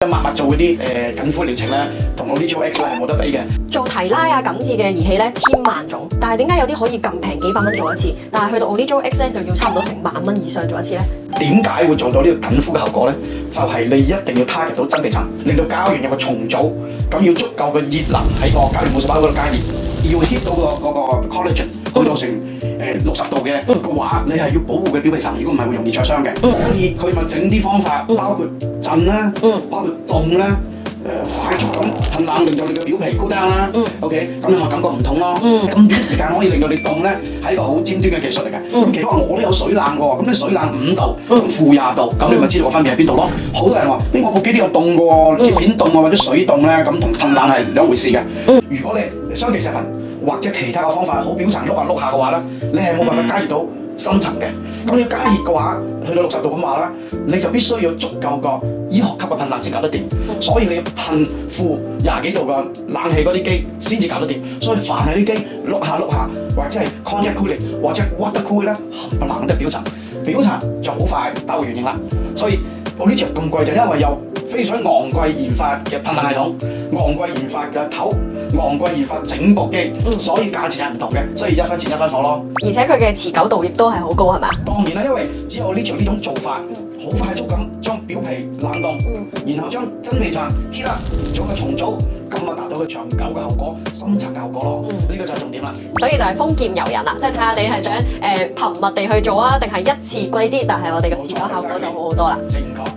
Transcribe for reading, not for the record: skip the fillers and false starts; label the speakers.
Speaker 1: 默默做嗰啲緊膚療程咧，同我呢招 X 咧係冇得比嘅。
Speaker 2: 做提拉啊、緊緻嘅儀器咧千萬種，但係點解有啲可以咁平幾百蚊做一次，但係去到 Onitro X 咧就要差唔多成萬蚊以上做一次咧？
Speaker 1: 點解會做到呢個緊膚嘅效果咧？就係你一定要 target 到真皮層，令到膠原有個重組，咁要足夠嘅熱能喺個膠原母細胞嗰度加熱，要 hit 到個 collagen 去到成60度嘅話，你係要保護嘅表皮層，如果唔係會容易灼傷嘅。所以佢咪整啲方法，包括震啦，包括凍啦。快速咁噴冷，令到你嘅表皮 cool down 啦。OK， 咁你咪感覺唔痛咯。咁短時間可以令到你凍咧，係一個好尖端嘅技術嚟嘅。咁其實話我都有水冷喎，咁你水冷5度，咁負20度，咁你咪知道個分別喺邊度咯。好多人話，我部機都有凍嘅喎，貼片凍啊或者水凍咧，咁同噴冷係兩回事嘅。如果你雙極石痕或者其他嘅方法好表層碌下嘅話咧，你係冇辦法加熱到深層嘅。咁你要加熱嘅話，去到60度咁話啦，你就必須要足夠個醫學級嘅噴冷先搞得掂。所以你要噴負20幾度嘅冷氣嗰啲機先至搞得掂。所以凡係啲機碌下，或者係 contact cooling 或者 water cool 咧，冚唪唥都係表層就好快打回原形啦。所以我呢隻咁貴就因為有非常昂貴研發嘅噴冷系統、昂貴研發嘅頭、昂貴研發整部機，所以價錢係唔同嘅，所以一分錢一分貨咯。
Speaker 2: 而且佢嘅持久度亦都係好高，係咪？
Speaker 1: 當然啦，因為只有呢種做法，好快速咁將表皮冷凍，然後將真皮層 heat up 做個重組，咁啊達到佢長久嘅效果、深層嘅效果咯。呢個就係重點啦。
Speaker 2: 所以就係豐儉由人啦，即係睇下你係想頻密地去做啊，定係一次貴啲，但係我哋嘅持久效果就好好多啦。
Speaker 1: 正確。